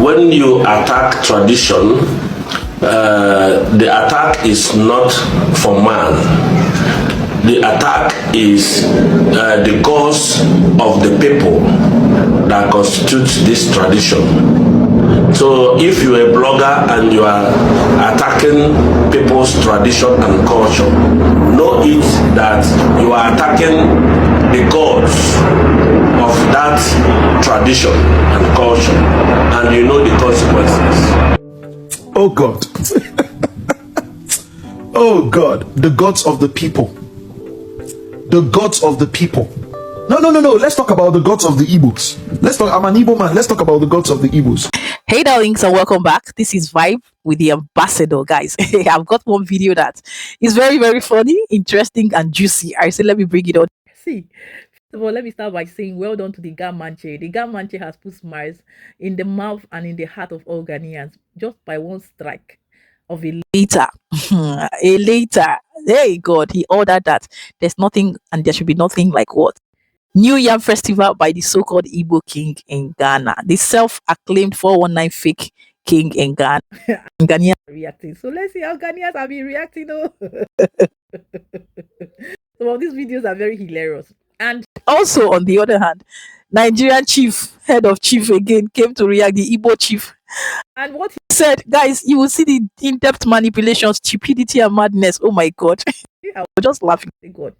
when you attack tradition, the attack is not for man. The attack is the cause of the people that constitutes this tradition. So if you're a blogger and you are attacking people's tradition and culture, know it that you are attacking the gods of that tradition and culture, and you know the consequences. Oh God. Oh God, the gods of the people. The gods of the people. No. Let's talk about the gods of the Igbos. I'm an Igbo man. Let's talk about the gods of the Igbos. Hey darlings, and welcome back. This is Vibe with the ambassador, guys. I've got one video that is very, very funny, interesting, and juicy. I said, let me bring it on. See, first of all, let me start by saying well done to the Gamanche. The Gamanche has put smiles in the mouth and in the heart of all Ghanaians just by one strike of a later. A later. Hey God, he ordered that. There's nothing and there should be nothing like what? New Yam Festival by the so-called Igbo king in Ghana. The self-acclaimed 419 fake king in Ghana. Ghanaians are reacting. So let's see how Ghanaians have been reacting. Some of these videos are very hilarious. And also, on the other hand, Nigerian chief, head of chief again, came to react, the Igbo chief. And what he said, guys, you will see the in-depth manipulations, stupidity and madness. Oh my God. I was just laughing. God.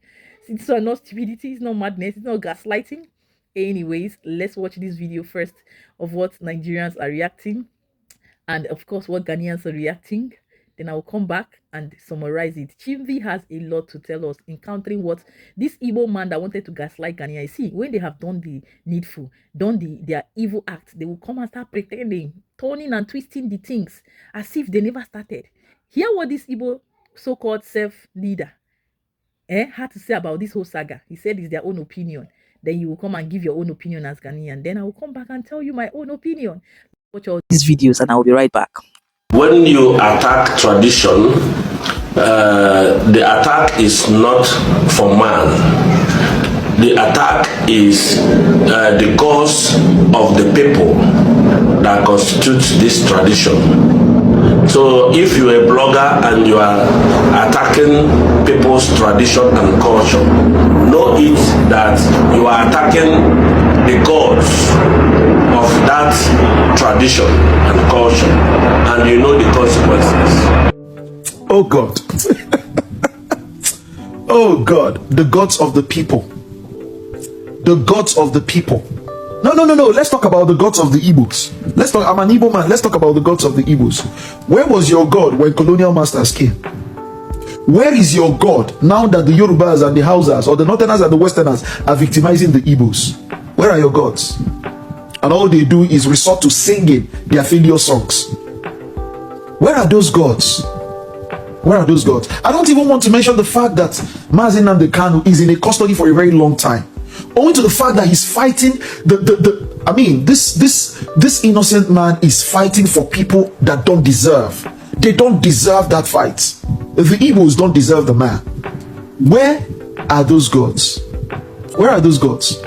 It's not stupidity, it's not madness, it's not gaslighting. Anyways, let's watch this video first of what Nigerians are reacting and of course what Ghanaians are reacting. Then I'll come back and summarize it. Chimvi has a lot to tell us, encountering what this Igbo man that wanted to gaslight Ghanaians. See, when they have done the needful, done their evil act, they will come and start pretending, turning and twisting the things as if they never started. Hear what this Igbo so-called self-leader had to say about this whole saga. He said it's their own opinion. Then you will come and give your own opinion as Ghanaian. Then I will come back and tell you my own opinion. Watch all these videos and I will be right back. When you attack tradition, the attack is not for man. The attack is the cause of the people that constitutes this tradition. So if you're a blogger and you are attacking people's tradition and culture, know it that you are attacking the gods of that tradition and culture, and you know the consequences. Oh God. Oh God, the gods of the people. The gods of the people. No. Let's talk about the gods of the Igbos. I'm an Igbo man. Let's talk about the gods of the Igbos. Where was your God when colonial masters came? Where is your God now that the Yorubas and the Hausas, or the Northerners and the Westerners, are victimizing the Igbos? Where are your gods? And all they do is resort to singing their failure songs. Where are those gods? Where are those gods? I don't even want to mention the fact that Mazi Nnamdi Kanu is in a custody for a very long time, owing to the fact that he's fighting this innocent man is fighting for people that don't deserve. They don't deserve that fight. The Igbos don't deserve the man. Where are those gods? Where are those gods?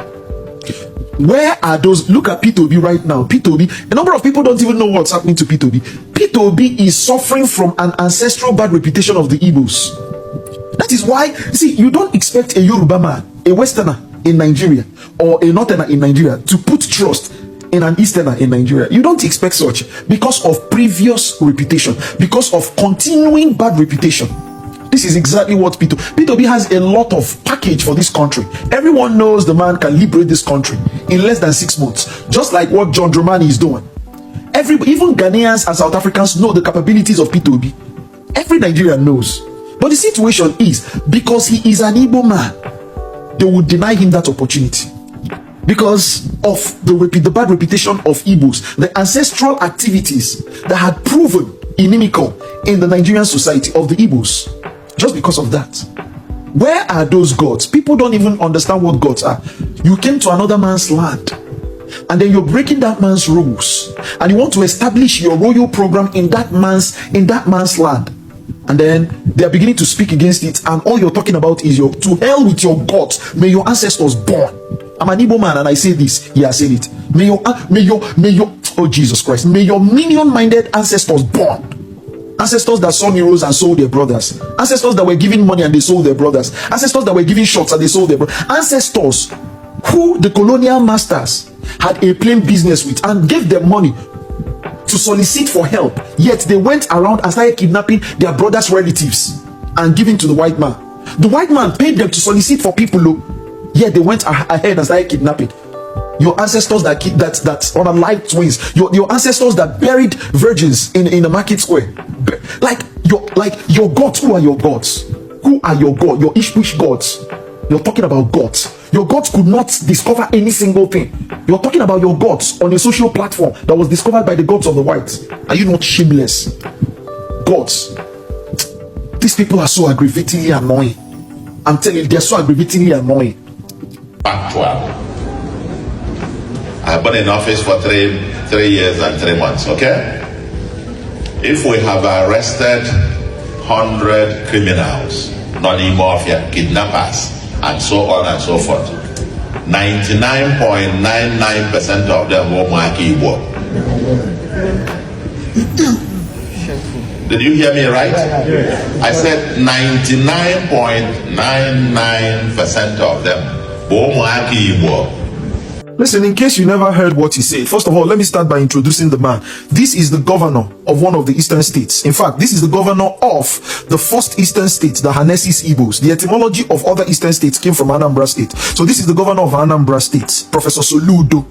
Where are those? Look at P2B right now. P2B, a number of people don't even know what's happening to P2B. P2B is suffering from an ancestral bad reputation of the Igbos. That is why, see, you don't expect a Yoruba man, a Westerner in Nigeria, or a Northerner in Nigeria to put trust in an Easterner in Nigeria. You don't expect such because of previous reputation, because of continuing bad reputation. This is exactly what P2B has a lot of package for this country. Everyone knows the man can liberate this country in less than 6 months, just like what Johndramanimahama is doing. Even Ghanaians and South Africans know the capabilities of P2B. Every Nigerian knows. But the situation is, because he is an Igbo man, they would deny him that opportunity because of the bad reputation of Igbos, the ancestral activities that had proven inimical in the Nigerian society of the Igbos. Just because of that. Where are those gods? People don't even understand what gods are. You came to another man's land and then you're breaking that man's rules and you want to establish your royal program in that man's land. And then they are beginning to speak against it, and all you're talking about is to hell with your gods. May your ancestors burn. I'm an Igbo man and I say this. Yeah, I said it. May your Oh Jesus Christ, may your minion-minded ancestors burn. Ancestors that saw mirrors and sold their brothers. Ancestors that were giving money and they sold their brothers. Ancestors that were giving shots and they sold their brothers. Ancestors who the colonial masters had a plain business with and gave them money to solicit for help, yet they went around and started kidnapping their brothers' relatives and giving to the white man. The white man paid them to solicit for people, yet they went ahead and started kidnapping. Your ancestors that unalived twins, your ancestors that buried virgins in the market square, like your gods. Who are your gods? Who are your god? Your Ishbush gods. You're talking about gods. Your gods could not discover any single thing. You're talking about your gods on a social platform that was discovered by the gods of the whites. Are you not shameless? Gods. These people are so aggravatingly annoying. I'm telling you, they're so aggravatingly annoying. Factual. I've been in office for three years and 3 months, okay? If we have arrested 100 criminals, non-mafia, kidnappers, and so on and so forth, 99.99% of them will mark Igbo. Did you hear me right? I said 99.99% of them will mark Igbo. Listen, in case you never heard what he said, first of all, let me start by introducing the man. This is the governor of one of the eastern states. In fact, this is the governor of the first eastern state, the Hanesis Igbos. The etymology of other eastern states came from Anambra State. So this is the governor of Anambra State, Professor Soludo.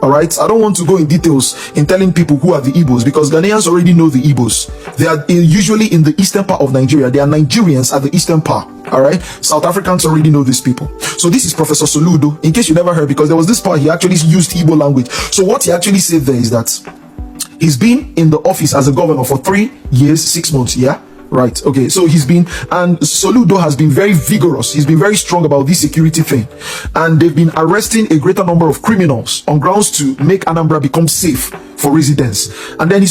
All right, I don't want to go in details in telling people who are the Igbos, because Ghanaians already know the Igbos. They are usually in the eastern part of Nigeria. They are Nigerians at the eastern part. All right, South Africans already know these people. So this is Professor Soludo, in case you never heard, because there was this part he actually used Igbo language. So what he actually said there is that he's been in the office as a governor for 3 years, 6 months. Yeah. Right. Okay. So he's been, and Soludo has been very vigorous. He's been very strong about this security thing. And they've been arresting a greater number of criminals on grounds to make Anambra become safe for residents. And then he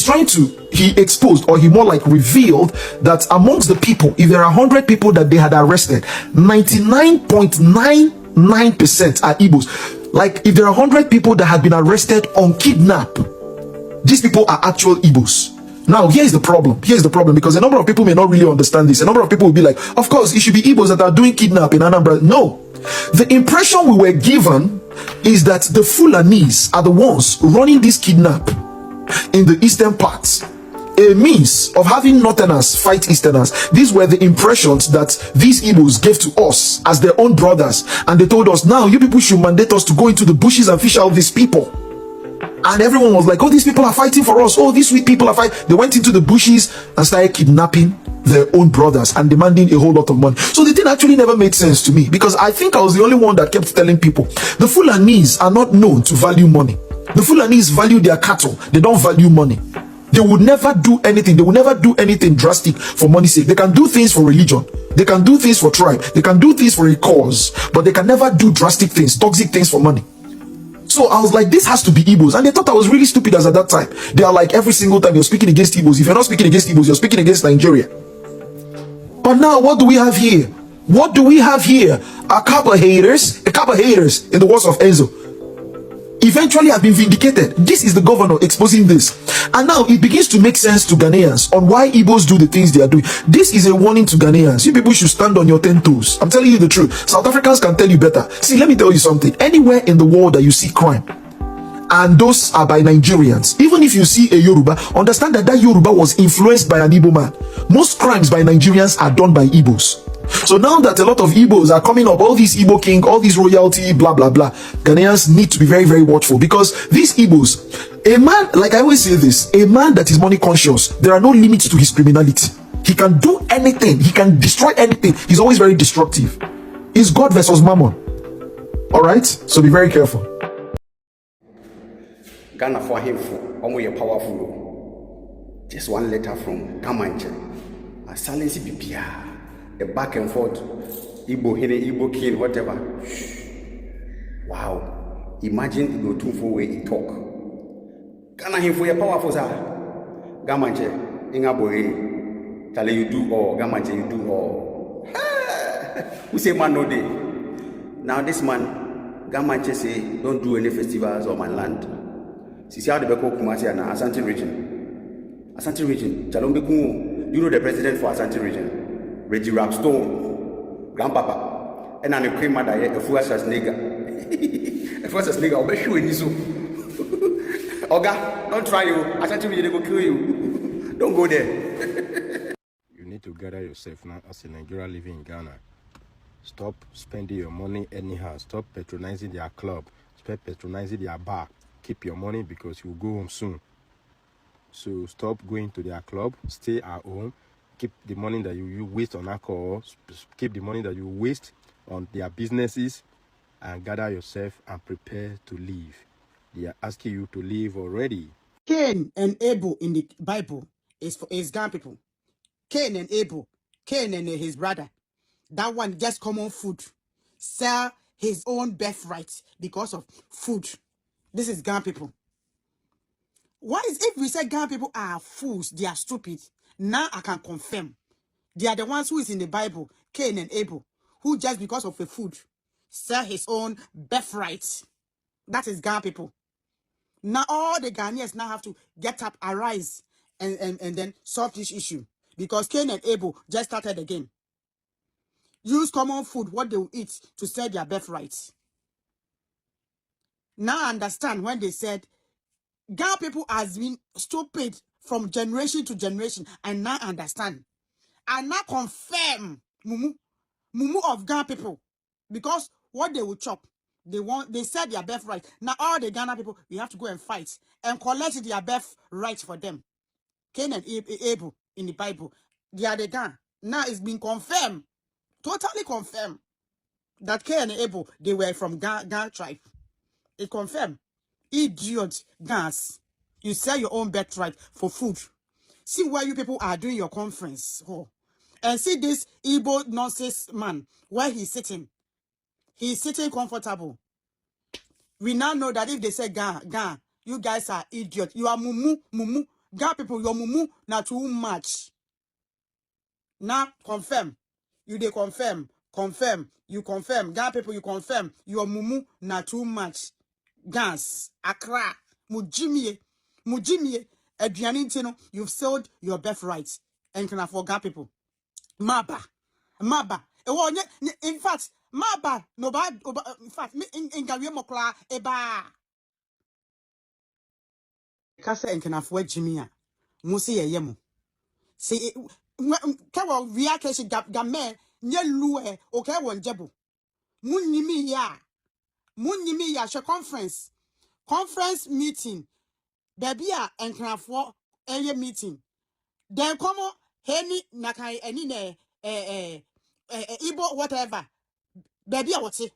exposed, or he more like revealed, that amongst the people, if there are 100 people that they had arrested, 99.99% are Igbos. Like if there are 100 people that had been arrested on kidnap, these people are actual Igbos. Now, here's the problem, because a number of people may not really understand this. A number of people will be like, of course, it should be Igbos that are doing kidnap in Anambra. No. The impression we were given is that the Fulanis are the ones running this kidnap in the eastern parts. A means of having Northerners fight Easterners. These were the impressions that these Igbos gave to us as their own brothers. And they told us, now you people should mandate us to go into the bushes and fish out these people. And everyone was like, oh, these people are fighting for us. Oh, these sweet people are fighting. They went into the bushes and started kidnapping their own brothers and demanding a whole lot of money. So the thing actually never made sense to me, because I think I was the only one that kept telling people, the Fulanis are not known to value money. The Fulanis value their cattle. They don't value money. They would never do anything. They will never do anything drastic for money's sake. They can do things for religion. They can do things for tribe. They can do things for a cause, but they can never do drastic things, toxic things for money. So I was like, this has to be Igbos. And they thought I was really stupid as at that time. They are like, every single time you're speaking against Igbos. If you're not speaking against Igbos, you're speaking against Nigeria. But now, what do we have here? What do we have here? A couple of haters, in the words of Enzo, eventually have been vindicated. This is the governor exposing this. And now it begins to make sense to Ghanaians on why Igbos do the things they are doing. This is a warning to Ghanaians. You people should stand on your 10 toes. I'm telling you the truth. South Africans can tell you better. See, let me tell you something. Anywhere in the world that you see crime, and those are by Nigerians, even if you see a Yoruba, understand that that Yoruba was influenced by an Igbo man. Most crimes by Nigerians are done by Igbos. So now that a lot of Igbos are coming up, all these Igbo king, all these royalty, blah, blah, blah, Ghanaians need to be very, very watchful, because these Igbos, a man, like I always say this, a man that is money conscious, there are no limits to his criminality. He can do anything. He can destroy anything. He's always very destructive. It's God versus Mammon. All right? So be very careful. Ghana for him, almost powerful. Just one letter from Kamanche. A silence BPR. The back and forth, Igbo Hene, Igbo King, whatever. Wow. Imagine Igbo Tunfo way he talk. Ghana him for your powerful sir. Gamanche, Ingaboe, Tale you do all, Gamanche you do all. Who say man no day? Now this man, Gamanche say, don't do any festivals on my land. Sisi how the Beko Kumasi and Ashanti region. Ashanti region. Chalombe Kumu. You know the president for Ashanti region. Reggie Rapstone. Grandpapa. And I'm a cream mother, a first as nigga. A first as nigga, I'll bet you in so. Oga, don't try you. Ashanti region, they go kill you. Don't go there. You need to gather yourself now as a Nigerian living in Ghana. Stop spending your money anyhow. Stop patronizing their club. Stop patronizing their bar. Keep your money because you will go home soon. So stop going to their club. Stay at home. Keep the money that you waste on alcohol. Keep the money that you waste on their businesses, and gather yourself and prepare to leave. They are asking you to leave already. Cain and Abel in the Bible is Ghana people. Cain and Abel. Cain and his brother. That one just common food. Sell his own birthright because of food. This is Ghana people. Why is if we say Ghana people are fools, they are stupid? Now I can confirm. They are the ones who is in the Bible, Cain and Abel, who just because of the food sell his own birthright. That is Ghana people. Now all the Ghanaians now have to get up, arise, and then solve this issue. Because Cain and Abel just started again. Use common food, what they will eat, to sell their birthright. Now I understand when they said Ghana people has been stupid from generation to generation, and now understand. I now confirm mumu of Ghana people, because what they will chop, they said their birthright. Now all the Ghana people, we have to go and fight and collect their birthright for them. Cain and Abel in the Bible, they are the Ghana. Now it's been confirmed, totally confirmed, that Cain and Abel, they were from Ghana tribe. It confirmed. Idiot Ghans. You sell your own birthright for food. See where you people are doing your conference. Oh. And see this Igbo nonsense man, where he's sitting. He's sitting comfortable. We now know that if they say Ghana, you guys are idiot. You are mumu. Ghana people, your mumu not too much. Now confirm. You they confirm. You confirm. Ghana people, you confirm. Your mumu not too much. Gas, Accra, Mujimie, Adrianintino, you've sold your birthright and can afford Ghana people. Maba. In fact, Maba, no bad, in fact, in Gary Mokla, Eba. Kasa and can afford Jimia. Musi Yemo. See, Kawa, Viakashi Game, Nyelue, okay, one jebo. Munimi ya, she conference meeting. Baby and can for any meeting. Then come on, Henny Nakai any Igbo whatever. Baby what's it?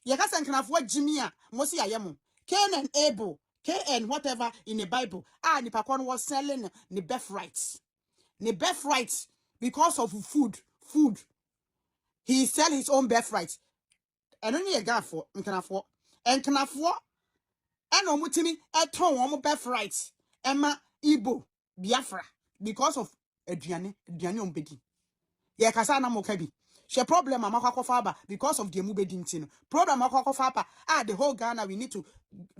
Yakas and can afford Jimmy, Mosi Ayamu. Cain and Abel, Cain whatever in the Bible. Nipakon was selling the birthrights. The birthrights because of food. He sell his own birthrights. And only a guy for can afford. And can afford. And omutimi eton omo birthright Emma Igbo Biafra because of aduane ombedi. Ye kasa na mo kabi. She problem amakwa faba because of the mubedi ntino. Problem amakwa faba the whole Ghana we need to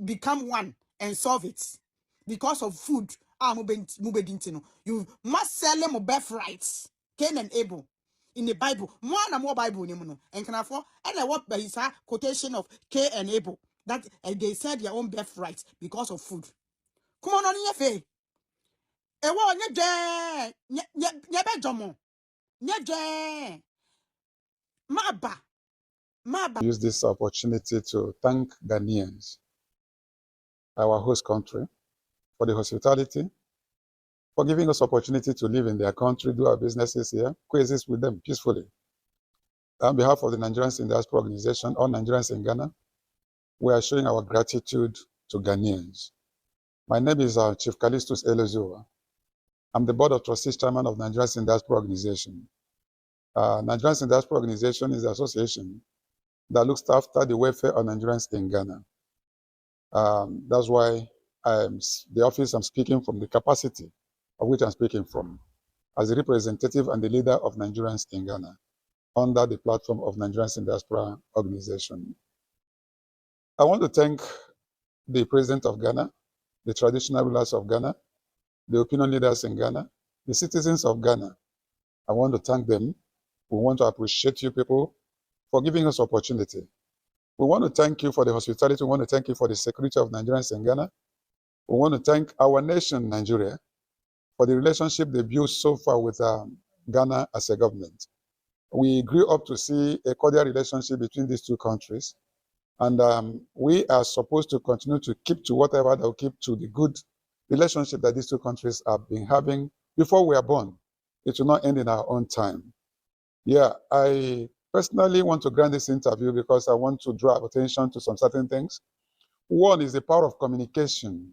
become one and solve it. Because of food mubedi ntino. You must sell them birthright. Cain and Abel in the Bible. More Bible ni muno. And can afford and what is a quotation of Cain and Abel. That they said their own birthright because of food. Come on your face. Maba. Use this opportunity to thank Ghanaians, our host country, for the hospitality, for giving us opportunity to live in their country, do our businesses here, coexist with them peacefully. On behalf of the Nigerians in Diaspora Organization, all Nigerians in Ghana, we are showing our gratitude to Ghanaians. My name is Chief Callistus Elezoa. I'm the Board of Trustees Chairman of Nigerians in Diaspora Organization. Nigerians in Diaspora Organization is the association that looks after the welfare of Nigerians in Ghana. That's why the office I'm speaking from, the capacity of which I'm speaking from, as the representative and the leader of Nigerians in Ghana, under the platform of Nigerians in Diaspora Organization. I want to thank the President of Ghana, the traditional rulers of Ghana, the opinion leaders in Ghana, the citizens of Ghana. I want to thank them. We want to appreciate you people for giving us opportunity. We want to thank you for the hospitality. We want to thank you for the security of Nigerians in Ghana. We want to thank our nation, Nigeria, for the relationship they built so far with Ghana as a government. We grew up to see a cordial relationship between these two countries. And we are supposed to continue to keep to whatever they'll keep to the good relationship that these two countries have been having before we are born. It will not end in our own time. Yeah, I personally want to grant this interview because I want to draw attention to some certain things. One is the power of communication.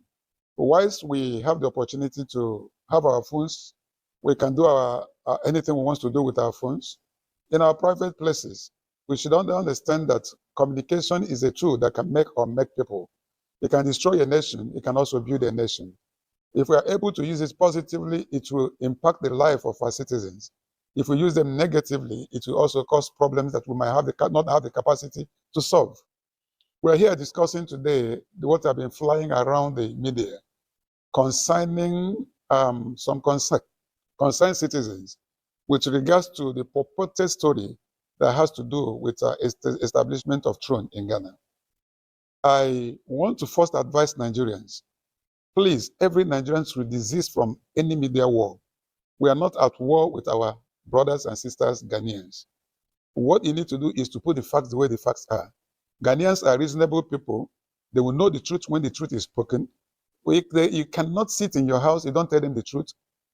Whilst we have the opportunity to have our phones, we can do anything we want to do with our phones. In our private places, we should understand that communication is a tool that can make or make people. It can destroy a nation. It can also build a nation. If we are able to use it positively, it will impact the life of our citizens. If we use them negatively, it will also cause problems that we might not have the capacity to solve. We're here discussing today what have been flying around the media concerning some concerned citizens with regards to the purported story that has to do with establishment of throne in Ghana. I want to first advise Nigerians, please, every Nigerian should desist from any media war. We are not at war with our brothers and sisters, Ghanaians. What you need to do is to put the facts the way the facts are. Ghanaians are reasonable people. They will know the truth when the truth is spoken. You cannot sit in your house, you don't tell them the truth,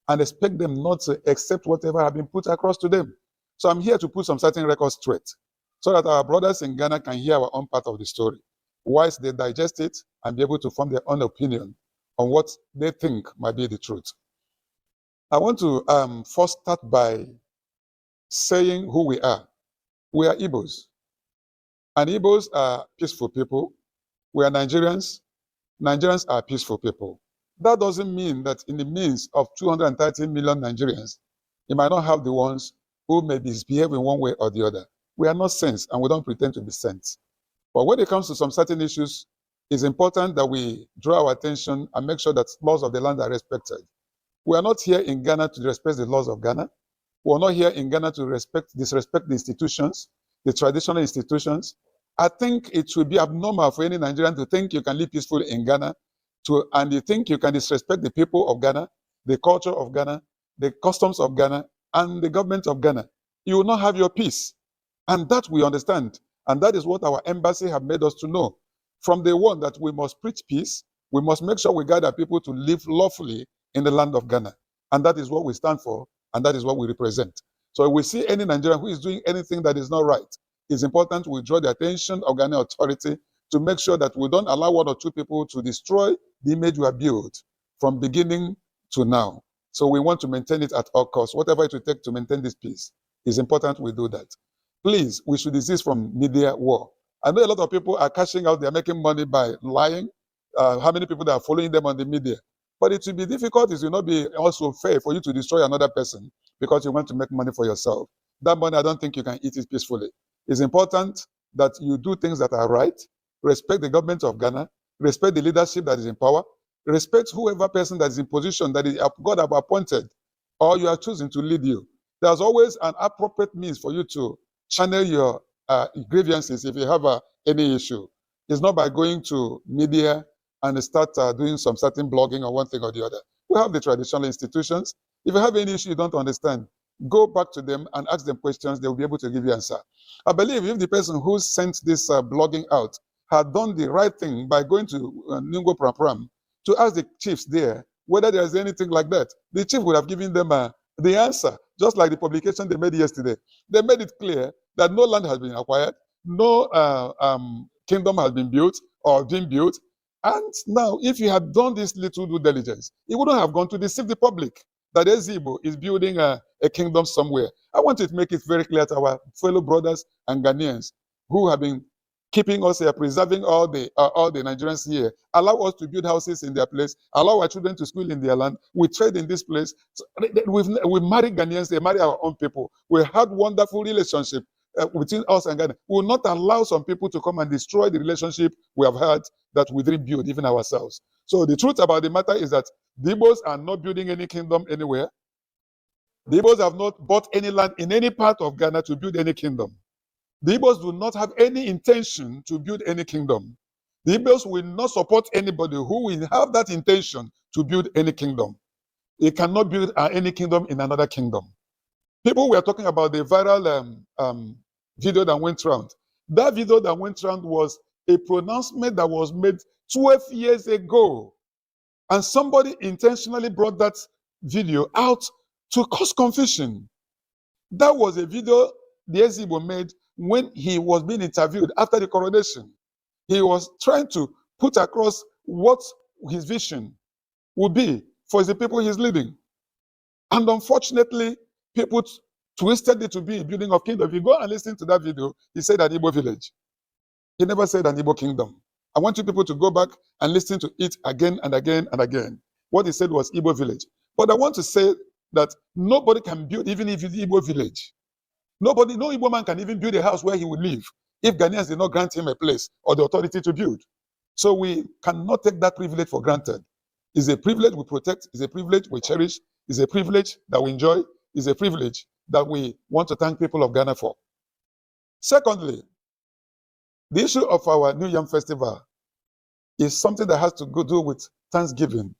and expect them not to accept whatever has been put across to them. So I'm here to put some certain records straight so that our brothers in Ghana can hear our own part of the story, whilst they digest it and be able to form their own opinion on what they think might be the truth. I want to first start by saying who we are. We are Igbos, and Igbos are peaceful people. We are Nigerians. Nigerians are peaceful people. That doesn't mean that in the midst of 230 million Nigerians, you might not have the ones who may misbehave in one way or the other. We are not saints, and we don't pretend to be saints. But when it comes to some certain issues, it's important that we draw our attention and make sure that laws of the land are respected. We are not here in Ghana to respect the laws of Ghana. We are not here in Ghana to disrespect the institutions, the traditional institutions. I think it would be abnormal for any Nigerian to think you can live peacefully in Ghana, and you think you can disrespect the people of Ghana, the culture of Ghana, the customs of Ghana, and the government of Ghana. You will not have your peace. And that we understand. And that is what our embassy have made us to know. From day one, that we must preach peace. We must make sure we gather people to live lawfully in the land of Ghana. And that is what we stand for, and that is what we represent. So if we see any Nigerian who is doing anything that is not right, it's important we draw the attention of Ghanaian authority to make sure that we don't allow one or two people to destroy the image we have built from beginning to now. So we want to maintain it at all costs. Whatever it will take to maintain this peace, it's important we do that. Please, we should desist from media war. I know a lot of people are cashing out, they're making money by lying, how many people that are following them on the media. But it will be difficult, it will not be also fair for you to destroy another person because you want to make money for yourself. That money, I don't think you can eat it peacefully. It's important that you do things that are right, respect the government of Ghana, respect the leadership that is in power, respect whoever person that is in position that is God have appointed or you are choosing to lead you. There's always an appropriate means for you to channel your grievances if you have any issue. It's not by going to media and start doing some certain blogging or one thing or the other. We have the traditional institutions. If you have any issue you don't understand, go back to them and ask them questions. They will be able to give you an answer. I believe if the person who sent this blogging out had done the right thing by going to Ningo Pram to ask the chiefs there whether there is anything like that, the chief would have given them the answer, just like the publication they made yesterday. They made it clear that no land has been acquired, no kingdom has been built or been built. And now, if you had done this little due diligence, it wouldn't have gone to deceive the public that Igbo is building a kingdom somewhere. I want to make it very clear to our fellow brothers and Ghanaians who have been keeping us here, preserving all the Nigerians here. Allow us to build houses in their place. Allow our children to school in their land. We trade in this place. So we marry Ghanaians. They marry our own people. We had wonderful relationship. between us and Ghana. We will not allow some people to come and destroy the relationship we have had that we didn't build even ourselves. So the truth about the matter is that the Igbos are not building any kingdom anywhere. The Igbos have not bought any land in any part of Ghana to build any kingdom. The Igbos do not have any intention to build any kingdom. The Igbos will not support anybody who will have that intention to build any kingdom. They cannot build any kingdom in another kingdom. People were talking about the viral video that went around. That video that went around was a pronouncement that was made 12 years ago. And somebody intentionally brought that video out to cause confusion. That was a video the Ezigbo made when he was being interviewed after the coronation. He was trying to put across what his vision would be for the people he's leading. And unfortunately, people twisted it to be a building of kingdom. If you go and listen to that video, he said an Igbo village. He never said an Igbo kingdom. I want you people to go back and listen to it again and again and again. What he said was Igbo village. But I want to say that nobody can build, even if it's Igbo village. No Igbo man can even build a house where he would live if Ghanaians did not grant him a place or the authority to build. So we cannot take that privilege for granted. It's a privilege we protect, it's a privilege we cherish, it's a privilege that we enjoy, it's a privilege that we want to thank people of Ghana for. Secondly, the issue of our New Yam Festival is something that has to do with Thanksgiving.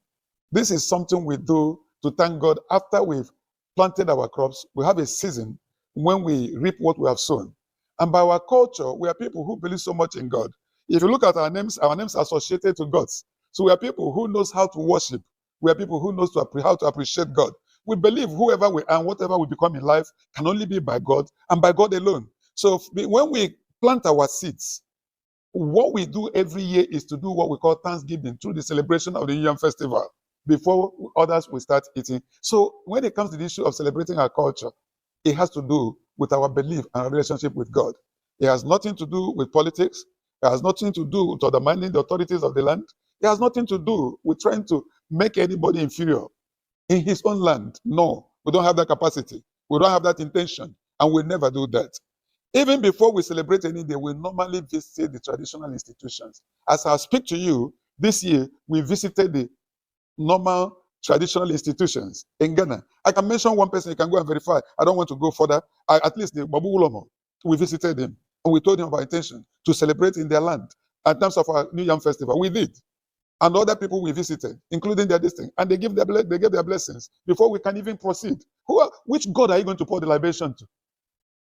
This is something we do to thank God after we've planted our crops. We have a season when we reap what we have sown. And by our culture, we are people who believe so much in God. If you look at our names are associated to gods. So we are people who knows how to worship. We are people who knows how to appreciate God. We believe whoever we are and whatever we become in life can only be by God and by God alone. So when we plant our seeds, what we do every year is to do what we call Thanksgiving through the celebration of the New Yam Festival before others will start eating. So when it comes to the issue of celebrating our culture, it has to do with our belief and our relationship with God. It has nothing to do with politics. It has nothing to do with undermining the authorities of the land. It has nothing to do with trying to make anybody inferior in his own land. No, we don't have that capacity. We don't have that intention, and we'll never do that. Even before we celebrate any day, we normally visit the traditional institutions. As I speak to you, this year, we visited the normal traditional institutions in Ghana. I can mention one person, you can go and verify. I don't want to go further. At least the Babu Ulomo, we visited him, and we told him of our intention to celebrate in their land. In terms of our New Yam Festival, we did. And other people we visited, including their distinct, and they gave their blessings before we can even proceed. Which God are you going to pour the libation to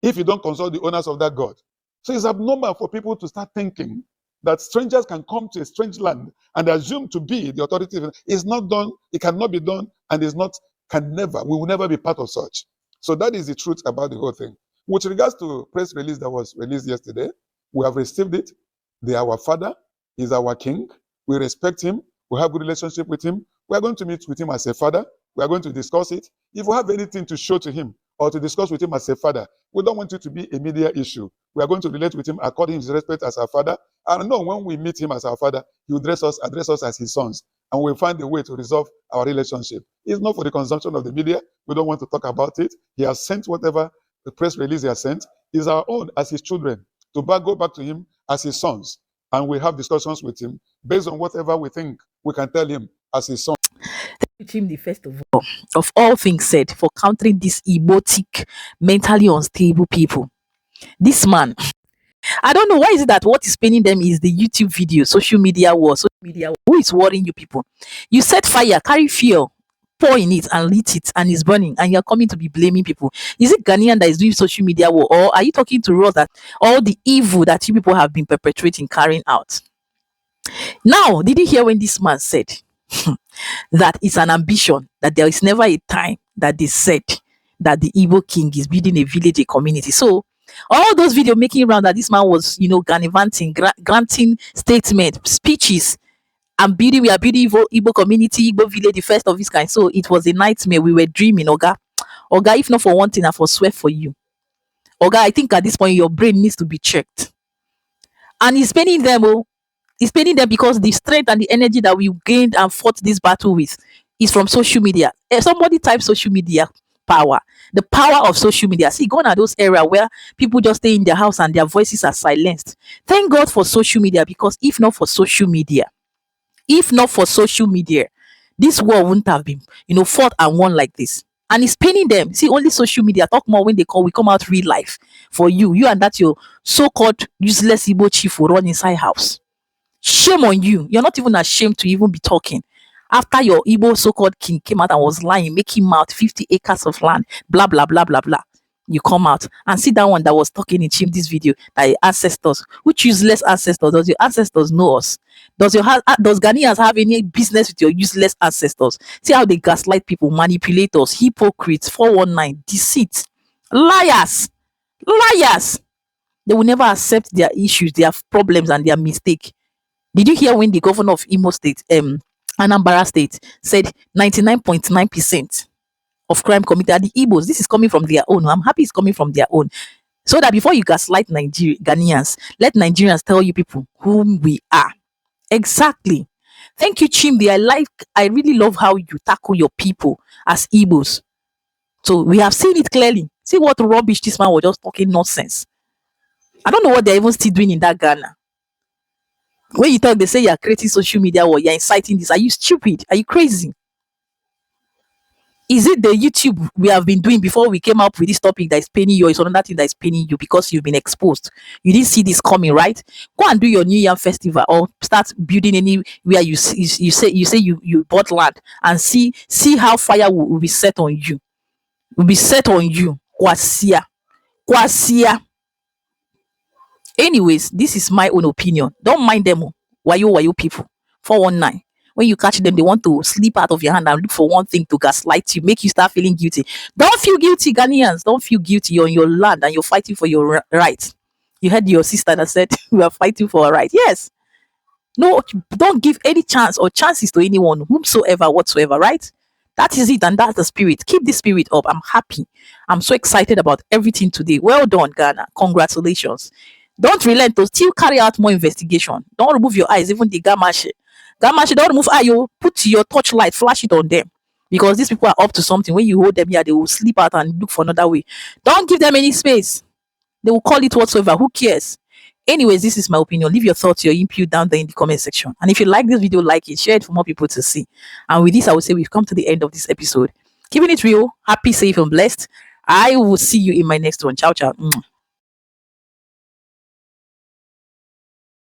if you don't consult the owners of that God? So it's abnormal for people to start thinking that strangers can come to a strange land and assume to be the authority. It's not done, it cannot be done, and we will never be part of such. So that is the truth about the whole thing. With regards to press release that was released yesterday, we have received it. They are our father, he's our king. We respect him. We have a good relationship with him. We are going to meet with him as a father. We are going to discuss it. If we have anything to show to him or to discuss with him as a father, we don't want it to be a media issue. We are going to relate with him according to his respect as our father. And know when we meet him as our father, he will address us as his sons. And we'll find a way to resolve our relationship. It's not for the consumption of the media. We don't want to talk about it. He has sent whatever the press release he has sent. Is our own as his children to go back to him as his sons. And we have discussions with him based on whatever we think we can tell him as his son. Him the first of all things said for countering these emotic, mentally unstable people. This man, I don't know why is it that what is paining them is the YouTube video, social media war. Who is worrying you people? You set fire, carry fuel, pour in it and lit it, and it's burning, and you're coming to be blaming people. Is it Ghanaian that is doing social media war, or are you talking to us that all the evil that you people have been perpetrating, carrying out? Now, did you hear when this man said that it's an ambition, that there is never a time that they said that the Igbo king is building a village, a community? So all those video making around that this man was, gallivanting, granting statement, speeches, and we are building Igbo community, Igbo village, the first of its kind. So it was a nightmare. We were dreaming, Oga, if not for one thing, I for swear for you. Oga, I think at this point your brain needs to be checked. And he's paying them, He's paying them because the strength and the energy that we gained and fought this battle with is from social media. If somebody type social media, power. The power of social media. See, gone are those areas where people just stay in their house and their voices are silenced. Thank God for social media, because if not for social media, this war wouldn't have been, fought and won like this. And it's paining them. See, only social media talk more when we come out real life for you and that your so-called useless Igbo chief will run inside house. Shame on you. You're not even ashamed to even be talking. After your Igbo so-called king came out and was lying, making out 50 acres of land, blah, blah, blah, blah, blah. You come out and see that one that was talking in this video, that your ancestors, which useless ancestors, does your ancestors know us? Does Ghanaians have any business with your useless ancestors? See how they gaslight people, manipulators, hypocrites, 419, deceit, liars, liars. They will never accept their issues, their problems, and their mistake. Did you hear when the governor of Imo State, Anambra State, said 99.9% of crime committed are the Igbos? This is coming from their own. I'm happy it's coming from their own. So that before you gaslight Ghanaians, let Nigerians tell you people whom we are. Exactly. Thank you, Chimbi. I really love how you tackle your people as Igbos. So we have seen it clearly. See what rubbish this man was just talking nonsense. I don't know what they're even still doing in that Ghana. When you talk, they say you're creating social media or you're inciting this. Are you stupid? Are you crazy? Is it the YouTube we have been doing before we came up with this topic that is paining you, or is another thing that is paining you because you've been exposed? You didn't see this coming, right? Go and do your New Year festival or start building anywhere you say you bought land and see how fire will be set on you. Will be set on you. Kwasia. Kwasia. Anyways, this is my own opinion. Don't mind them. Wayo people. 419. When you catch them, they want to slip out of your hand and look for one thing to gaslight you, make you start feeling guilty. Don't feel guilty, Ghanaians. Don't feel guilty. You're on your land and you're fighting for your right. You heard your sister that said we are fighting for our right. Yes. No, don't give any chance or chances to anyone, whomsoever, whatsoever, right? That is it, and that's the spirit. Keep the spirit up. I'm happy. I'm so excited about everything today. Well done, Ghana. Congratulations. Don't relent to still carry out more investigation. Don't remove your eyes, even the Gamache. Gamache, don't remove eye. Put your torchlight, flash it on them. Because these people are up to something. When you hold them here, they will sleep out and look for another way. Don't give them any space. They will call it whatsoever. Who cares? Anyways, this is my opinion. Leave your thoughts, your input down there in the comment section. And if you like this video, like it, share it for more people to see. And with this, I would say we've come to the end of this episode. Keeping it real, happy, safe, and blessed. I will see you in my next one. Ciao, ciao.